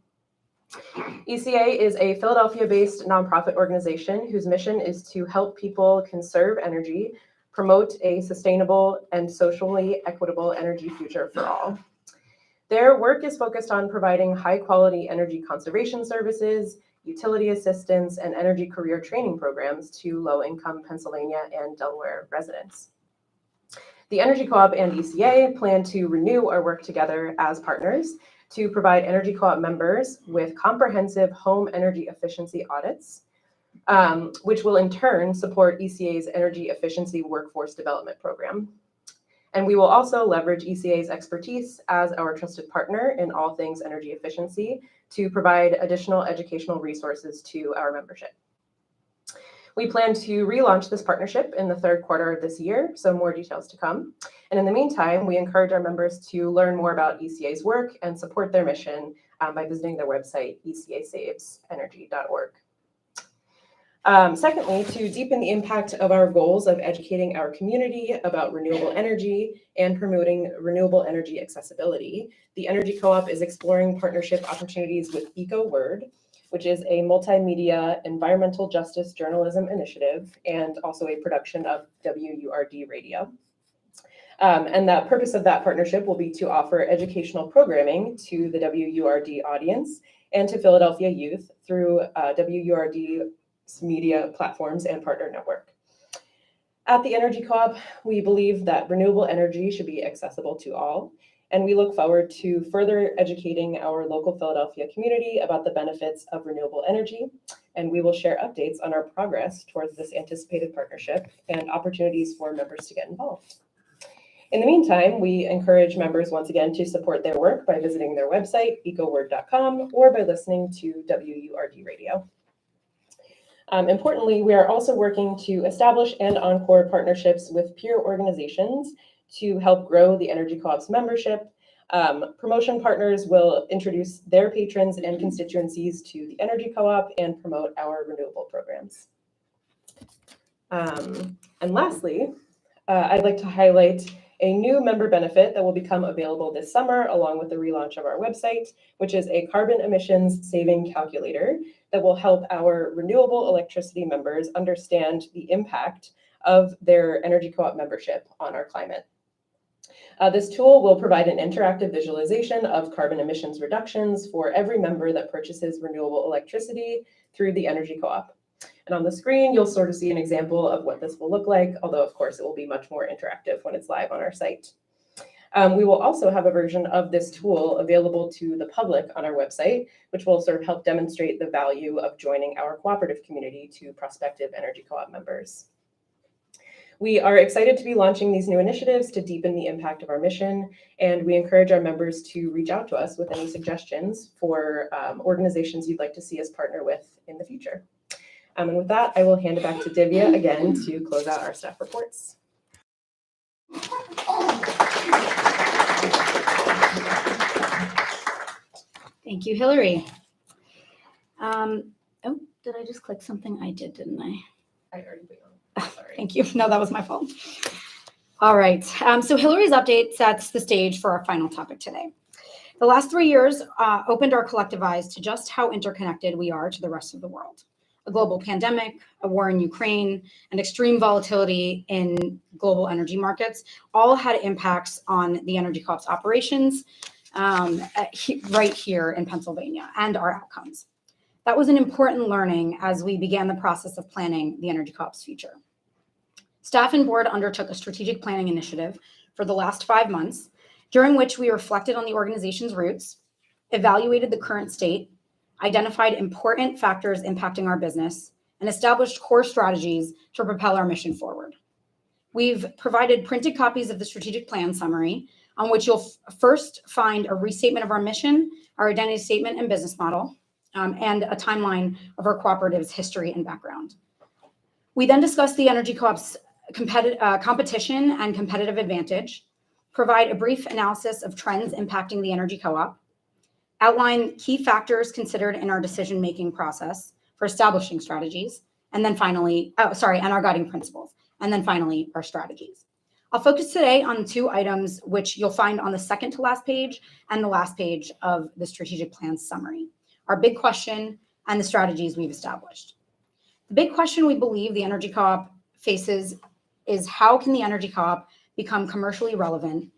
ECA is a Philadelphia-based nonprofit organization whose mission is to help people conserve energy, promote a sustainable and socially equitable energy future for all. Their work is focused on providing high-quality energy conservation services, utility assistance, and energy career training programs to low-income Pennsylvania and Delaware residents. The Energy Co-op and ECA plan to renew our work together as partners to provide Energy Co-op members with comprehensive home energy efficiency audits, which will in turn support ECA's energy efficiency workforce development program. And we will also leverage ECA's expertise as our trusted partner in all things energy efficiency to provide additional educational resources to our membership. We plan to relaunch this partnership in the third quarter of this year, so more details to come. And in the meantime, we encourage our members to learn more about ECA's work and support their mission by visiting their website, ecasavesenergy.org. Secondly, to deepen the impact of our goals of educating our community about renewable energy and promoting renewable energy accessibility, the Energy Co-op is exploring partnership opportunities with EcoWord, which is a multimedia environmental justice journalism initiative and also a production of WURD Radio. And the purpose of that partnership will be to offer educational programming to the WURD audience and to Philadelphia youth through WURD's media platforms and partner network. At the Energy Co-op, we believe that renewable energy should be accessible to all, and we look forward to further educating our local Philadelphia community about the benefits of renewable energy and we will share updates on our progress towards this anticipated partnership and opportunities for members to get involved. In the meantime, we encourage members once again to support their work by visiting their website, ecoword.com, or by listening to WURD Radio. Importantly, we are also working to establish and encore partnerships with peer organizations to help grow the Energy Co-op's membership. Promotion partners will introduce their patrons and constituencies to the Energy Co-op and promote our renewable programs. And lastly, I'd like to highlight a new member benefit that will become available this summer along with the relaunch of our website, which is a carbon emissions saving calculator that will help our renewable electricity members understand the impact of their Energy Co-op membership on our climate. This tool will provide an interactive visualization of carbon emissions reductions for every member that purchases renewable electricity through the Energy Co-op. And on the screen, you'll sort of see an example of what this will look like, although of course it will be much more interactive when it's live on our site. We will also have a version of this tool available to the public on our website, which will sort of help demonstrate the value of joining our cooperative community to prospective Energy Co-op members. We are excited to be launching these new initiatives to deepen the impact of our mission, and we encourage our members to reach out to us with any suggestions for organizations you'd like to see us partner with in the future. And with that, I will hand it back to Divya again to close out our staff reports. Thank you, Hillary. Oh, did I just click something? I did, didn't I? I already put you on. Sorry. Thank you. No, that was my fault. All right. So Hillary's update sets the stage for our final topic today. The last 3 years opened our collective eyes to just how interconnected we are to the rest of the world. A global pandemic, a war in Ukraine, and extreme volatility in global energy markets all had impacts on the Energy Co-op's operations right here in Pennsylvania and our outcomes. That was an important learning as we began the process of planning the Energy Co-op's future. Staff and board undertook a strategic planning initiative for the last 5 months, during which we reflected on the organization's roots, evaluated the current state, identified important factors impacting our business, and established core strategies to propel our mission forward. We've provided printed copies of the strategic plan summary, on which you'll first find a restatement of our mission, our identity statement and business model, and a timeline of our cooperative's history and background. We then discuss the Energy Co-op's competition and competitive advantage, provide a brief analysis of trends impacting the Energy Co-op, outline key factors considered in our decision-making process for establishing strategies, and then finally, and our guiding principles, and then finally, our strategies. I'll focus today on 2 items which you'll find on the second to last page and the last page of the strategic plan summary, our big question and the strategies we've established. The big question we believe the Energy Co-op faces is how can the Energy Co-op become commercially relevant?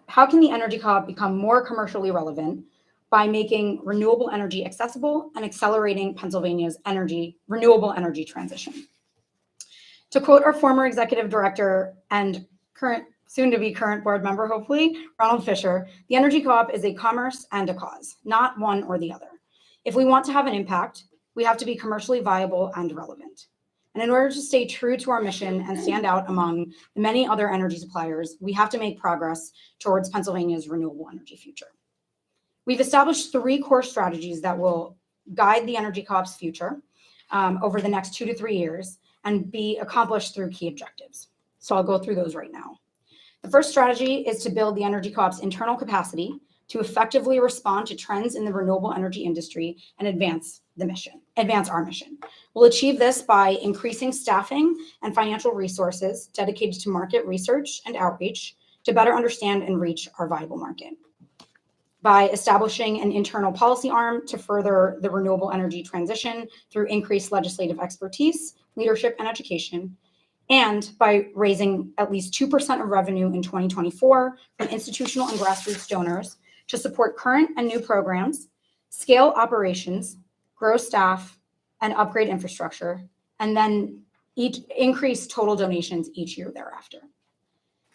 How can the Energy Co-op become more commercially relevant by making renewable energy accessible and accelerating Pennsylvania's renewable energy transition? To quote our former executive director and soon-to-be current board member, hopefully, Ronald Fisher, the Energy Co-op is a commerce and a cause, not one or the other. If we want to have an impact, we have to be commercially viable and relevant. And in order to stay true to our mission and stand out among the many other energy suppliers, we have to make progress towards Pennsylvania's renewable energy future. We've established 3 core strategies that will guide the Energy Co-op's future over the next 2 to 3 years and be accomplished through key objectives. So I'll go through those right now. The first strategy is to build the Energy Co-op's internal capacity to effectively respond to trends in the renewable energy industry and advance our mission. We'll achieve this by increasing staffing and financial resources dedicated to market research and outreach to better understand and reach our viable market. By establishing an internal policy arm to further the renewable energy transition through increased legislative expertise, leadership, and education, and by raising at least 2% of revenue in 2024 from institutional and grassroots donors to support current and new programs, scale operations, grow staff, and upgrade infrastructure, and then increase total donations each year thereafter.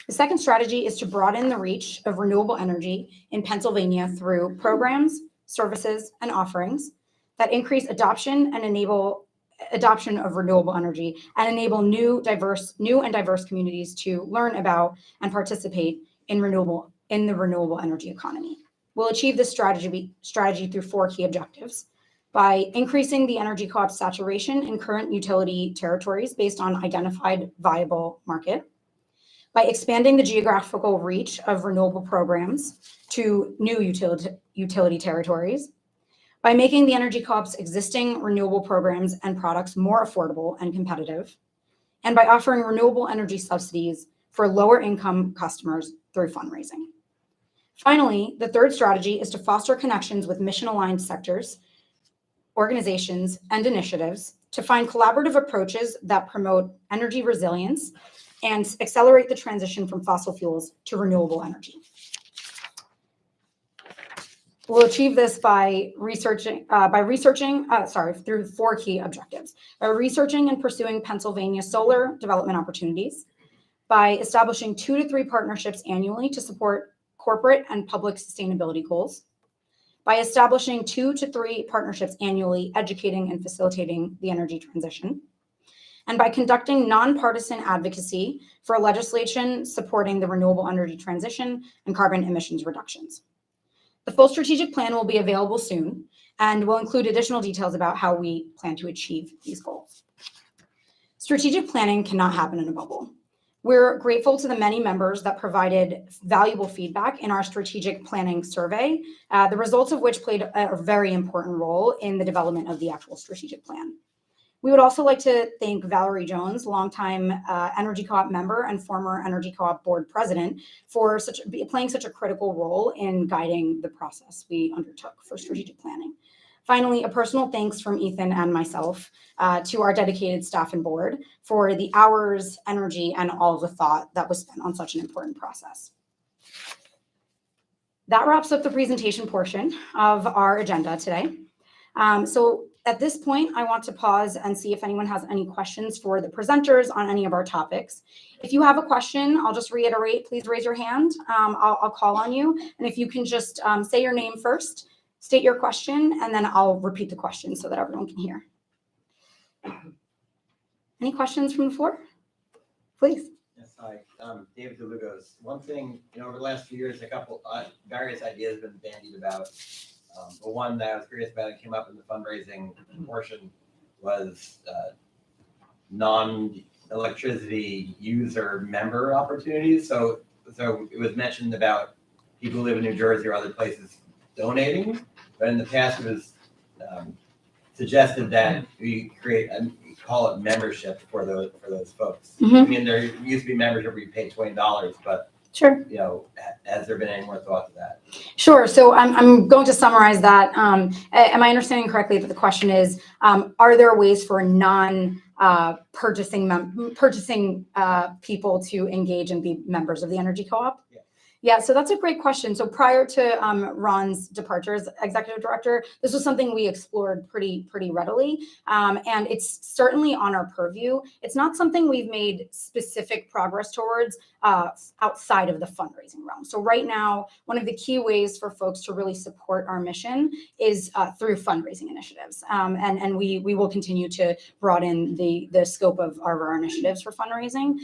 The second strategy is to broaden the reach of renewable energy in Pennsylvania through programs, services, and offerings that increase adoption and enable adoption of renewable energy and enable new and diverse communities to learn about and participate in the renewable energy economy. We'll achieve this strategy through 4 key objectives: by increasing the energy co-op saturation in current utility territories based on identified viable market, by expanding the geographical reach of renewable programs to new utility territories, by making the energy co-op's existing renewable programs and products more affordable and competitive, and by offering renewable energy subsidies for lower income customers through fundraising. Finally, the 3rd strategy is to foster connections with mission-aligned sectors, organizations, and initiatives to find collaborative approaches that promote energy resilience and accelerate the transition from fossil fuels to renewable energy. We'll achieve this by researching through 4 key objectives: by researching and pursuing Pennsylvania solar development opportunities, by establishing 2 to 3 partnerships annually to support corporate and public sustainability goals, by establishing 2 to 3 partnerships annually educating and facilitating the energy transition, and by conducting nonpartisan advocacy for legislation supporting the renewable energy transition and carbon emissions reductions. The full strategic plan will be available soon and will include additional details about how we plan to achieve these goals. Strategic planning cannot happen in a bubble. We're grateful to the many members that provided valuable feedback in our strategic planning survey, the results of which played a very important role in the development of the actual strategic plan. We would also like to thank Valerie Jones, longtime Energy Co-op member and former Energy Co-op board president, for playing such a critical role in guiding the process we undertook for strategic planning. Finally, a personal thanks from Ethan and myself to our dedicated staff and board for the hours, energy, and all of the thought that was spent on such an important process. That wraps up the presentation portion of our agenda today. So at this point, I want to pause and see if anyone has any questions for the presenters on any of our topics. If you have a question, I'll just reiterate, please raise your hand. I'll call on you. And if you can just say your name first, state your question, and then I'll repeat the question so that everyone can hear. Any questions from the floor? Please. Yes, hi. David DeLugos. One thing, over the last few years, a couple various ideas have been bandied about. The one that I was curious about and came up in the fundraising portion was non-electricity user member opportunities. So it was mentioned about people who live in New Jersey or other places donating, but in the past it was suggested that we call it membership for those folks. Mm-hmm. I mean, there used to be membership where you pay $20, but Sure. Has there been any more thought to that? Sure. So I'm going to summarize that. Am I understanding correctly that the question is, are there ways for purchasing people to engage and be members of the Energy Co-op? Yeah. Yeah, so that's a great question. So prior to Ron's departure as executive director, this was something we explored pretty readily, and it's certainly on our purview. It's not something we've made specific progress towards outside of the fundraising realm. So right now, one of the key ways for folks to really support our mission is through fundraising initiatives, and we will continue to broaden the scope of our initiatives for fundraising.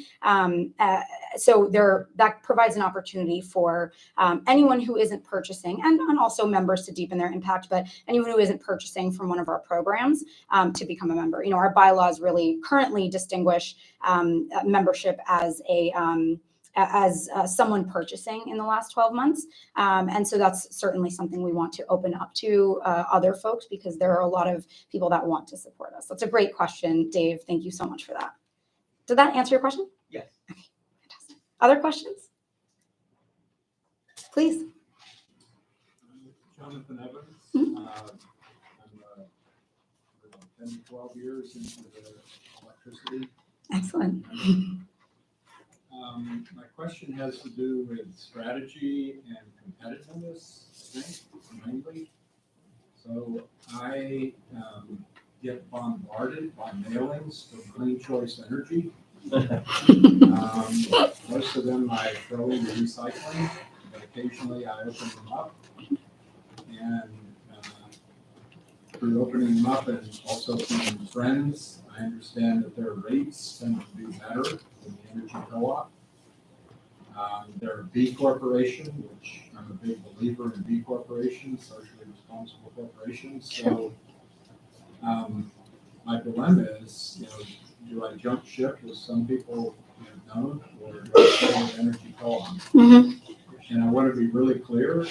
So that provides an opportunity for anyone who isn't purchasing, and also members to deepen their impact, but anyone who isn't purchasing from one of our programs to become a member. Our bylaws really currently distinguish membership as someone purchasing in the last 12 months. And so that's certainly something we want to open up to other folks, because there are a lot of people that want to support us. That's a great question, Dave. Thank you so much for that. Did that answer your question? Yes. Okay, fantastic. Other questions? Please. Jonathan Evans. Mhm. I'm 10 to 12 years into the electricity. Excellent. My question has to do with strategy and competitiveness, I think, mainly. So I get bombarded by mailings from Clean Choice Energy. Most of them I throw into recycling, but occasionally I open them up. And through opening them up and also from friends, I understand that their rates tend to be better than the energy co-op. They're a B corporation, which I'm a big believer in B corporations, socially responsible corporations. So my dilemma is, do I jump ship with some people don't, or do I stay with energy co-op? Mm-hmm. And I want to be really clear.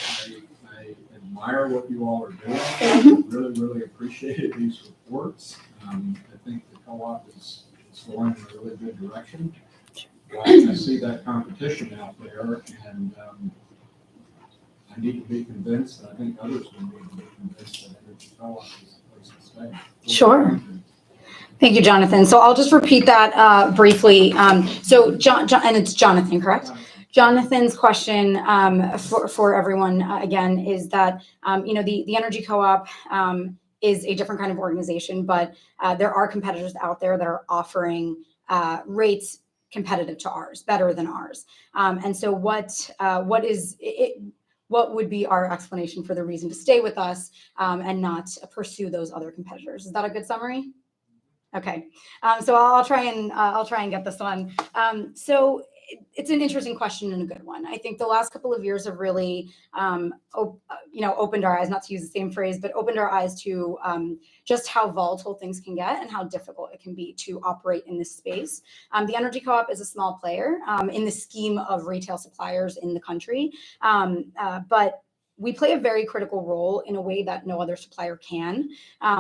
I admire what you all are doing. I really, really appreciated these reports. I think the co-op is going in a really good direction. I see that competition out there, and I need to be convinced, and I think others will need to be convinced that energy co-op is a place to stay. Sure. Thank you, Jonathan. So I'll just repeat that briefly. So John, and it's Jonathan, correct? Jonathan's question for everyone again is that the energy co-op is a different kind of organization, but there are competitors out there that are offering rates competitive to ours, better than ours. And so what would be our explanation for the reason to stay with us and not pursue those other competitors? Is that a good summary? Okay, so I'll try and get this one. So it's an interesting question and a good one. I think the last couple of years have really, opened our eyes, not to use the same phrase, but opened our eyes to just how volatile things can get and how difficult it can be to operate in this space. The energy co-op is a small player in the scheme of retail suppliers in the country, but we play a very critical role in a way that no other supplier can.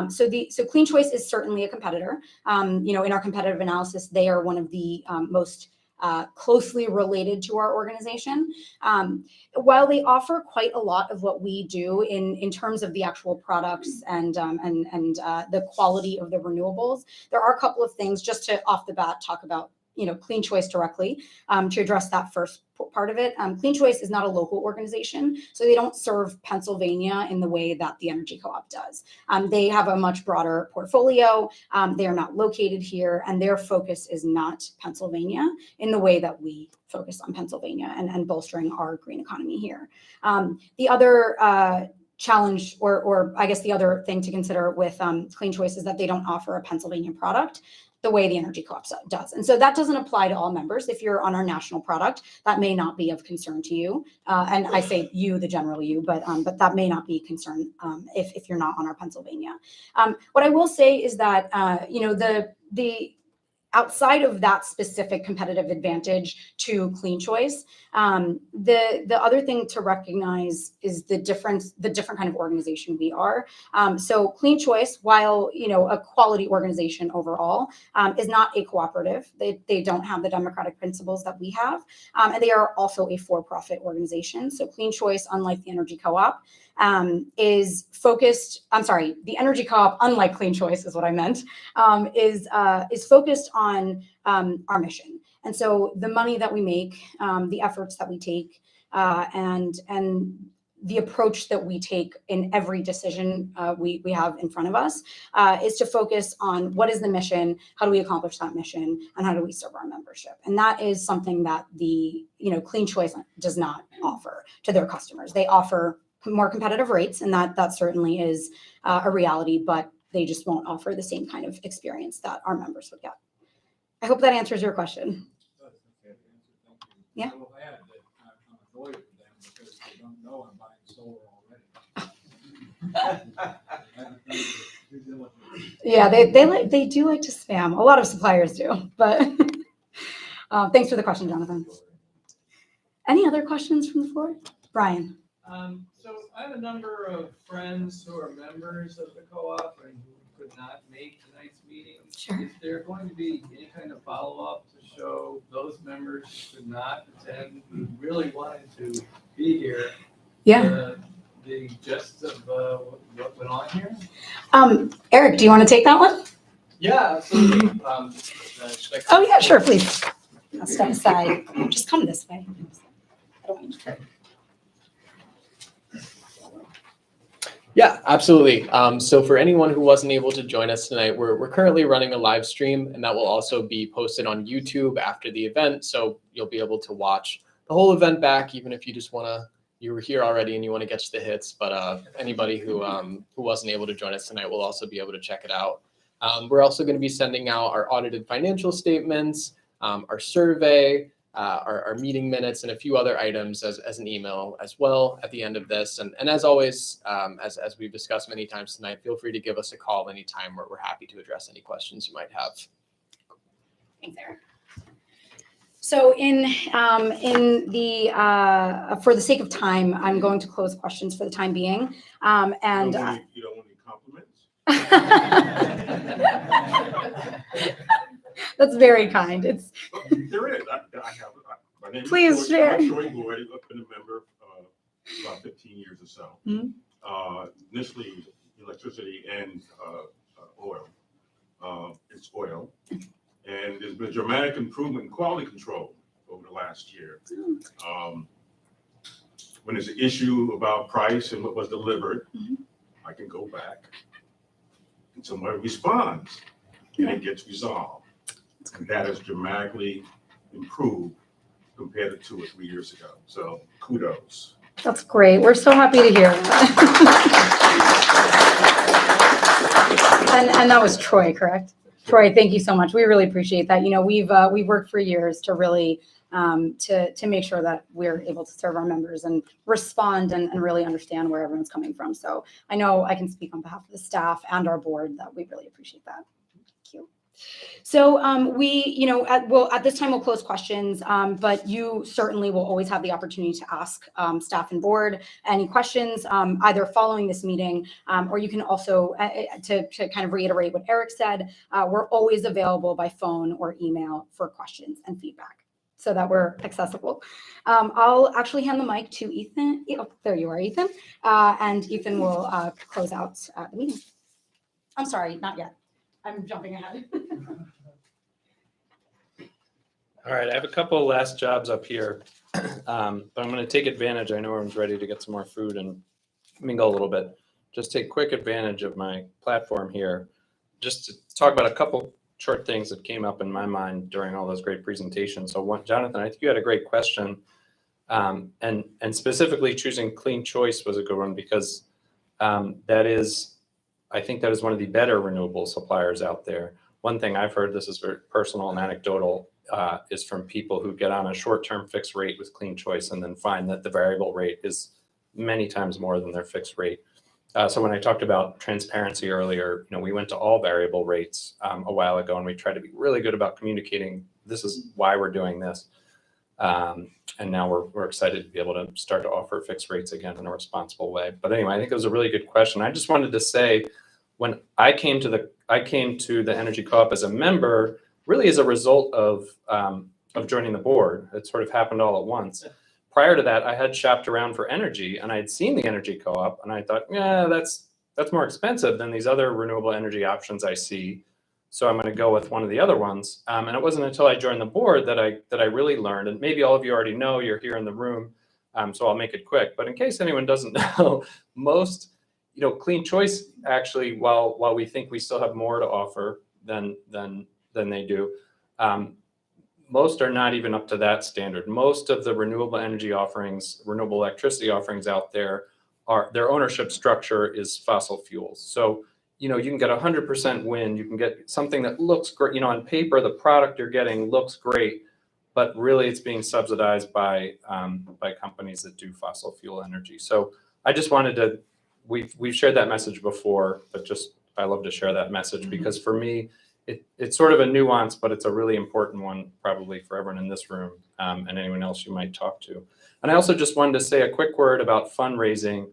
So Clean Choice is certainly a competitor. In our competitive analysis, they are one of the most closely related to our organization. While they offer quite a lot of what we do in terms of the actual products and the quality of the renewables, there are a couple of things just to off the bat talk about Clean Choice directly to address that first part of it. Clean Choice is not a local organization, so they don't serve Pennsylvania in the way that the Energy Co-op does. They have a much broader portfolio. They are not located here, and their focus is not Pennsylvania in the way that we focus on Pennsylvania and bolstering our green economy here. The other challenge, or I guess the other thing to consider with Clean Choice is that they don't offer a Pennsylvania product the way the Energy Co-op does. And so that doesn't apply to all members. If you're on our national product, that may not be of concern to you. And I say you, the general you, but that may not be concern if you're not on our Pennsylvania. What I will say is that, the outside of that specific competitive advantage to Clean Choice, the other thing to recognize is the different kind of organization we are. So Clean Choice, while a quality organization overall, is not a cooperative. They don't have the democratic principles that we have, and they are also a for-profit organization. So Clean Choice, unlike the Energy Co-op, is focused. I'm sorry, the Energy Co-op, unlike Clean Choice, is what I meant, is focused on our mission. And so the money that we make, the efforts that we take, and the approach that we take in every decision we have in front of us is to focus on what is the mission, how do we accomplish that mission, and how do we serve our membership. And that is something that the Clean Choice does not offer to their customers. They offer more competitive rates, and that certainly is a reality, but they just won't offer the same kind of experience that our members would get. I hope that answers your question. Yeah. I will add that I'm annoyed with them because they don't know I'm buying solar already. Yeah, they do like to spam. A lot of suppliers do, but thanks for the question, Jonathan. Any other questions from the floor? Brian. So I have a number of friends who are members of the co-op and who could not make tonight's meeting. Sure. Is there going to be any kind of follow-up to show those members who could not attend, who really wanted to be here? Yeah. The gist of what went on here? Eric, do you want to take that one? Yeah, absolutely. Oh yeah, sure, please. I'll step aside. Just come this way. I don't want to. Yeah, absolutely. So for anyone who wasn't able to join us tonight, we're currently running a live stream, and that will also be posted on YouTube after the event. So you'll be able to watch the whole event back, even if you just want to, you were here already and you want to catch the hits, but anybody who wasn't able to join us tonight will also be able to check it out. We're also going to be sending out our audited financial statements, our survey, our meeting minutes, and a few other items as an email as well at the end of this. And as always, as we've discussed many times tonight, feel free to give us a call anytime where we're happy to address any questions you might have. Thanks, Eric. So in the for the sake of time, I'm going to close questions for the time being. And you don't want any compliments? that's very kind. It's There is. I have. My name Please is share. Troy Boyd. I've been a member about 15 years or so. Mhm. Initially, electricity and oil. It's oil. And there's been a dramatic improvement in quality control over the last year. When there's an issue about price and what was delivered, I can go back and someone responds and it gets resolved. And that has dramatically improved compared to 2 or 3 years ago. So kudos. That's great. We're so happy to hear that. And that was Troy, correct? Troy, thank you so much. We really appreciate that. You know, we've worked for years to really to make sure that we're able to serve our members and respond and really understand where everyone's coming from. So I know I can speak on behalf of the staff and our board that we really appreciate that. Thank you. So at this time we'll close questions, but you certainly will always have the opportunity to ask staff and board any questions, either following this meeting, or you can also, to kind of reiterate what Eric said, we're always available by phone or email for questions and feedback so that we're accessible. I'll actually hand the mic to Ethan. Oh, there you are, Ethan. And Ethan will close out the meeting. I'm sorry, not yet. I'm jumping ahead. All right, I have a couple of last jobs up here, but I'm going to take advantage. I know everyone's ready to get some more food and mingle a little bit. Just take quick advantage of my platform here, just to talk about a couple short things that came up in my mind during all those great presentations. So Jonathan, I think you had a great question, and specifically choosing Clean Choice was a good one because I think that is one of the better renewable suppliers out there. One thing I've heard, this is very personal and anecdotal, is from people who get on a short-term fixed rate with Clean Choice and then find that the variable rate is many times more than their fixed rate. So when I talked about transparency earlier, we went to all variable rates a while ago, and we tried to be really good about communicating, this is why we're doing this. And now we're excited to be able to start to offer fixed rates again in a responsible way. But anyway, I think it was a really good question. I just wanted to say, when I came to the Energy Co-op as a member, really as a result of joining the board. It sort of happened all at once. Prior to that, I had shopped around for energy, and I had seen the Energy Co-op, and I thought, yeah, that's more expensive than these other renewable energy options I see. So I'm going to go with one of the other ones. And it wasn't until I joined the board that I really learned, and maybe all of you already know, you're here in the room, so I'll make it quick. But in case anyone doesn't know, most, Clean Choice actually, while we think we still have more to offer than they do, most are not even up to that standard. Most of the renewable energy offerings, renewable electricity offerings out there, their ownership structure is fossil fuels. So, you can get 100% wind, you can get something that looks great, on paper, the product you're getting looks great, but really it's being subsidized by companies that do fossil fuel energy. So I just wanted to, we've shared that message before, but I love to share that message because for me, it's sort of a nuance, but it's a really important one probably for everyone in this room and anyone else you might talk to. And I also just wanted to say a quick word about fundraising.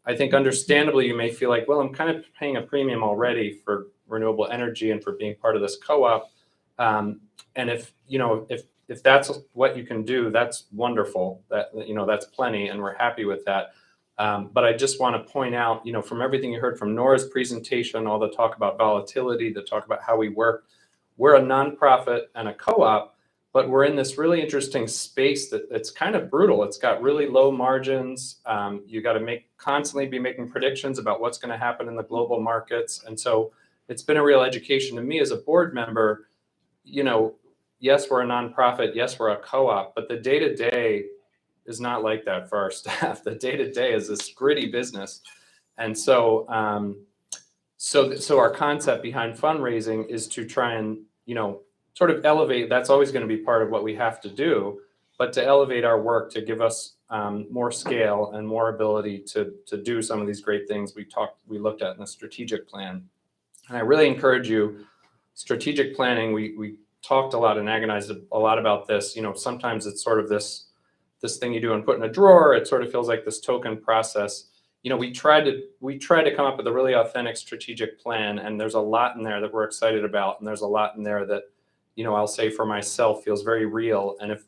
I think understandably you may feel like, well, I'm kind of paying a premium already for renewable energy and for being part of this co-op. And if that's what you can do, that's wonderful. That's plenty, and we're happy with that. But I just want to point out, from everything you heard from Nora's presentation, all the talk about volatility, the talk about how we work, we're a nonprofit and a co-op, but we're in this really interesting space that's kind of brutal. It's got really low margins. You got to constantly be making predictions about what's going to happen in the global markets. And so it's been a real education to me as a board member. Yes, we're a nonprofit. Yes, we're a co-op, but the day-to-day is not like that for our staff. The day-to-day is this gritty business. And so, so our concept behind fundraising is to try and, sort of elevate, that's always going to be part of what we have to do, but to elevate our work, to give us more scale and more ability to do some of these great things we looked at in the strategic plan. And I really encourage you, strategic planning, we talked a lot and agonized a lot about this. Sometimes it's sort of this thing you do and put in a drawer. It sort of feels like this token process. We tried to come up with a really authentic strategic plan, and there's a lot in there that we're excited about, and there's a lot in there that, I'll say for myself feels very real. And if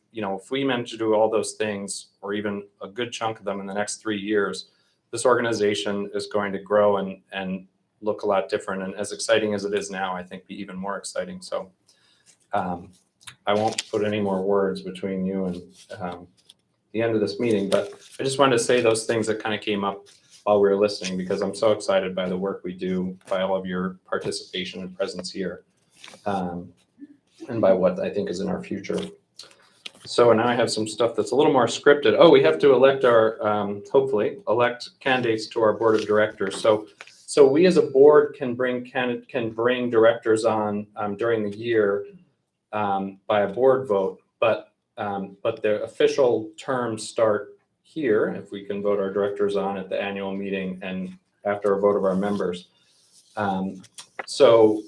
we manage to do all those things, or even a good chunk of them in the next 3 years, this organization is going to grow and look a lot different. And as exciting as it is now, I think be even more exciting. So I won't put any more words between you and the end of this meeting, but I just wanted to say those things that kind of came up while we were listening, because I'm so excited by the work we do, by all of your participation and presence here, and by what I think is in our future. So now I have some stuff that's a little more scripted. Oh, we have to elect hopefully elect candidates to our board of directors. So we as a board can bring directors on during the year by a board vote, but the official terms start here, if we can vote our directors on at the annual meeting and after a vote of our members. So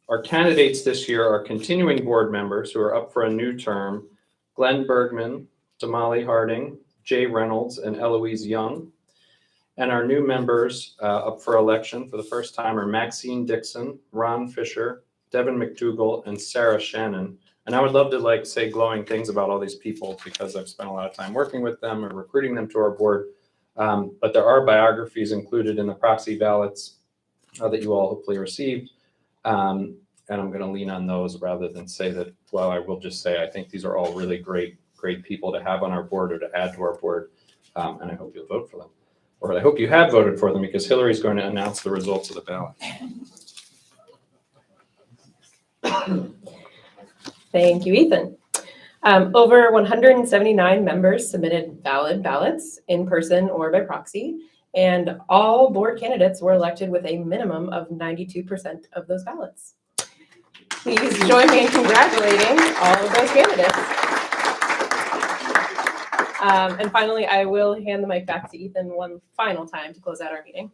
our candidates this year are continuing board members who are up for a new term: Glenn Bergman, Damali Harding, Jay Reynolds, and Eloise Young. And our new members up for election for the first time are Maxine Dixon, Ron Fisher, Devin McDougall, and Sarah Shannon. And I would love to say glowing things about all these people, because I've spent a lot of time working with them or recruiting them to our board. But there are biographies included in the proxy ballots that you all hopefully received. And I'm going to lean on those rather than say that. Well, I will just say I think these are all really great people to have on our board or to add to our board. And I hope you'll vote for them. Or I hope you have voted for them, because Hillary's going to announce the results of the ballot. Thank you, Ethan. Over 179 members submitted valid ballots in person or by proxy, and all board candidates were elected with a minimum of 92% of those ballots. Please join me in congratulating all of those candidates. And finally, I will hand the mic back to Ethan one final time to close out our meeting.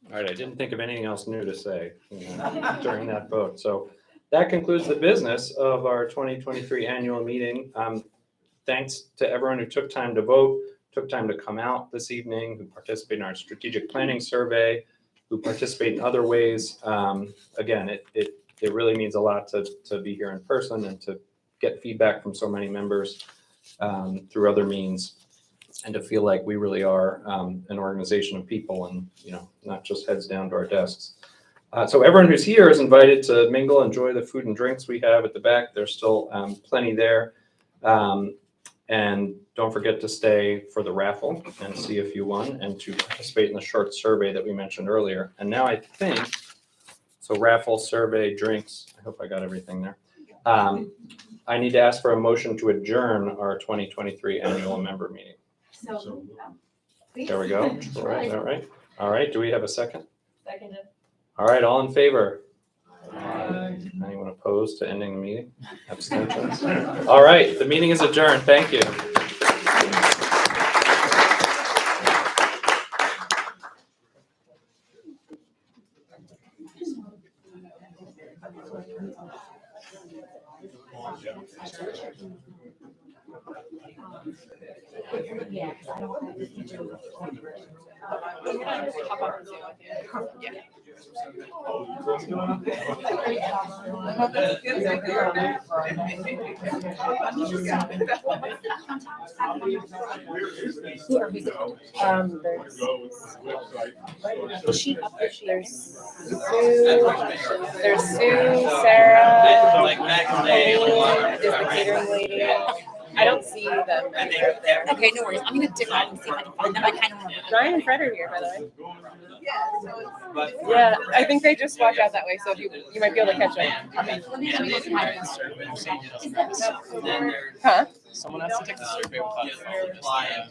All right, I didn't think of anything else new to say during that vote. So that concludes the business of our 2023 annual meeting. Thanks to everyone who took time to vote, took time to come out this evening, who participated in our strategic planning survey, who participate in other ways. Again, it really means a lot to be here in person and to get feedback from so many members through other means, and to feel like we really are an organization of people, and not just heads down to our desks. So everyone who's here is invited to mingle, enjoy the food and drinks we have at the back. There's still plenty there. And don't forget to stay for the raffle and see if you won, and to participate in the short survey that we mentioned earlier. And now I think, so raffle, survey, drinks, I hope I got everything there. I need to ask for a motion to adjourn our 2023 annual member meeting. So There we go. All right. Do we have a second? Seconded. All right. All in favor? Anyone opposed to ending the meeting? Abstentions? All right. The meeting is adjourned. Thank you. There's Sue, Sarah, Colleen is the catering lady. I don't see them anywhere there. Okay, no worries. I'm gonna dip out and see if I can find them. I kind of remember. Ryan and Fred are here, by the way. But Yeah, I think they just walked out that way, so if you might be able to catch them. Okay, let me look at my notes. then there's Huh? Someone has to take the survey with us. apply